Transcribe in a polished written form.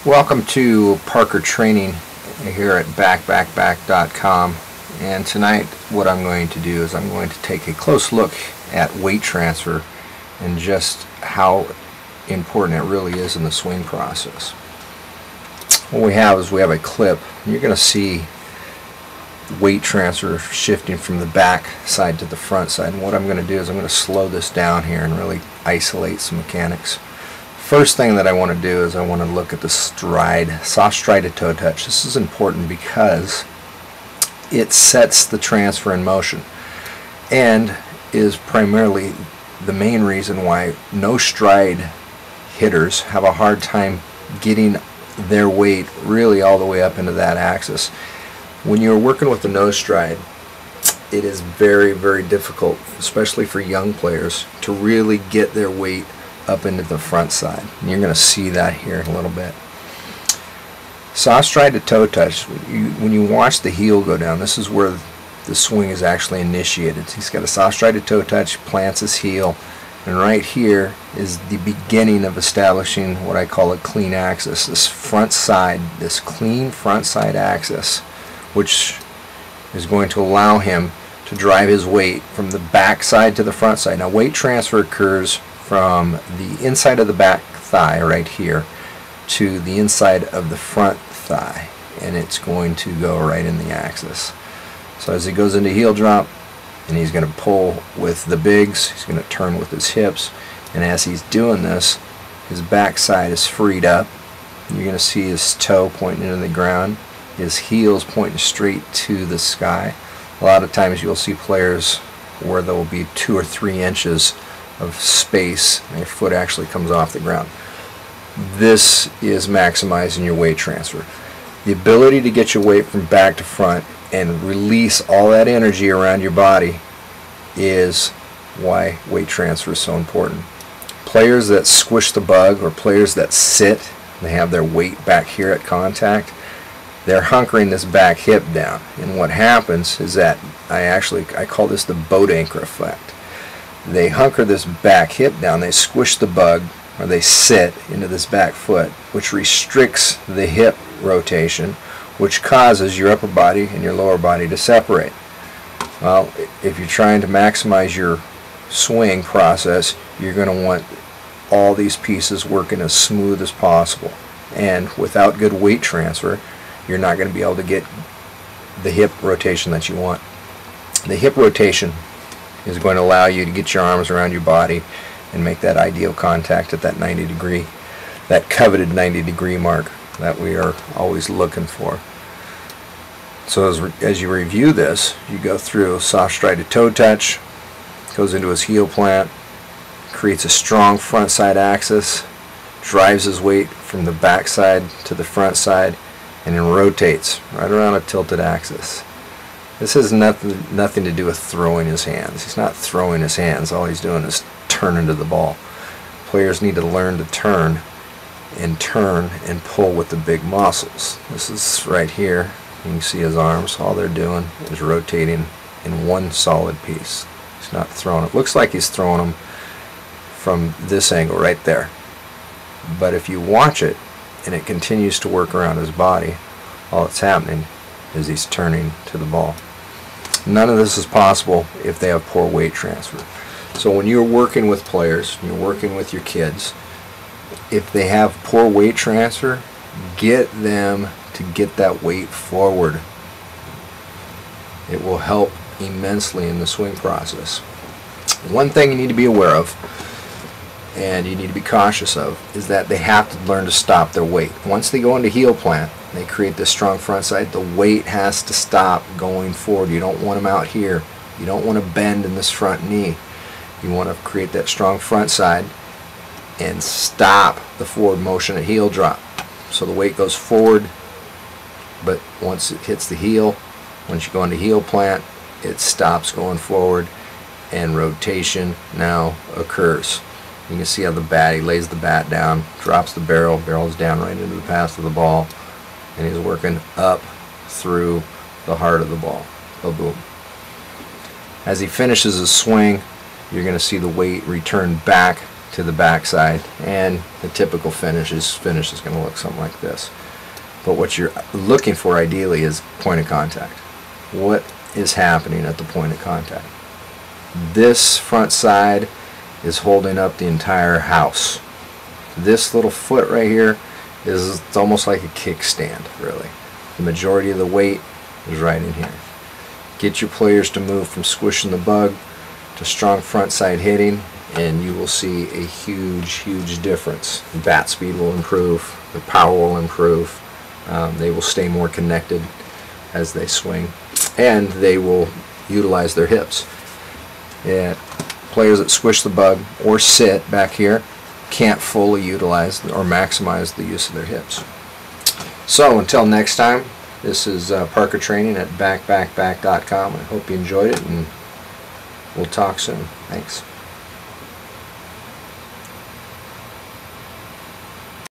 Welcome to Parker Training here at backbackback.com, and tonight what I'm going to do is I'm going to take a close look at weight transfer and just how important it really is in the swing process. What we have is a clip. You're going to see weight transfer shifting from the back side to the front side, and what I'm going to do is I'm going to slow this down here and really isolate some mechanics. First thing that I want to do is I want to look at the stride, soft stride to toe touch. This is important because it sets the transfer in motion and is primarily the main reason why no stride hitters have a hard time getting their weight really all the way up into that axis. When you're working with the no stride, it is very, very difficult, especially for young players, to really get their weight up into the front side. And you're going to see that here in a little bit. Soft stride to toe touch, when you watch the heel go down, this is where the swing is actually initiated. He's got a soft stride to toe touch, plants his heel, and right here is the beginning of establishing what I call a clean axis. This front side, this clean front side axis, which is going to allow him to drive his weight from the back side to the front side. Now, weight transfer occurs from the inside of the back thigh right here to the inside of the front thigh, and it's going to go right in the axis. So as he goes into heel drop, and he's going to pull with the bigs, he's going to turn with his hips, and as he's doing this, his back side is freed up. You're going to see his toe pointing into the ground, his heels pointing straight to the sky. A lot of times you'll see players where there will be 2 or 3 inches of space and your foot actually comes off the ground. This is maximizing your weight transfer. The ability to get your weight from back to front and release all that energy around your body is why weight transfer is so important. Players that squish the bug, or players that sit, they have their weight back here at contact, they're hunkering this back hip down, and what happens is that I call this the boat anchor effect. They hunker this back hip down, they squish the bug, or they sit into this back foot, which restricts the hip rotation, which causes your upper body and your lower body to separate. Well, if you're trying to maximize your swing process, you're going to want all these pieces working as smooth as possible, and without good weight transfer, you're not going to be able to get the hip rotation that you want. The hip rotation is going to allow you to get your arms around your body and make that ideal contact at that 90 degree, that coveted 90 degree mark that we are always looking for. So as you review this, you go through soft stride to toe touch, goes into his heel plant, creates a strong front side axis, drives his weight from the back side to the front side, and then rotates right around a tilted axis. This has nothing to do with throwing his hands. He's not throwing his hands. All he's doing is turning to the ball. Players need to learn to turn and pull with the big muscles. This is right here. You can see his arms. All they're doing is rotating in one solid piece. He's not throwing it. Looks like he's throwing them from this angle right there. But if you watch it and it continues to work around his body, all that's happening is he's turning to the ball. None of this is possible if they have poor weight transfer. So when you're working with players, you're working with your kids, if they have poor weight transfer, get them to get that weight forward. It will help immensely in the swing process. One thing you need to be aware of, and you need to be cautious of, is that they have to learn to stop their weight. Once they go into heel plant, they create this strong front side, the weight has to stop going forward. You don't want them out here. You don't want to bend in this front knee. You want to create that strong front side and stop the forward motion at heel drop. So the weight goes forward, but once it hits the heel, once you go into heel plant, it stops going forward and rotation now occurs. You can see how the bat, he lays the bat down, drops the barrel, barrel's down right into the path of the ball, and he's working up through the heart of the ball. Boom. As he finishes his swing, you're going to see the weight return back to the backside, and the typical finish is going to look something like this. But what you're looking for ideally is point of contact. What is happening at the point of contact? This front side is holding up the entire house. This little foot right here is, it's almost like a kickstand, really. The majority of the weight is right in here. Get your players to move from squishing the bug to strong front side hitting, and you will see a huge difference. The bat speed will improve, the power will improve, they will stay more connected as they swing, and they will utilize their hips. Players that squish the bug or sit back here can't fully utilize or maximize the use of their hips. So until next time, this is Parker Training at back.com. I hope you enjoyed it, and we'll talk soon. Thanks.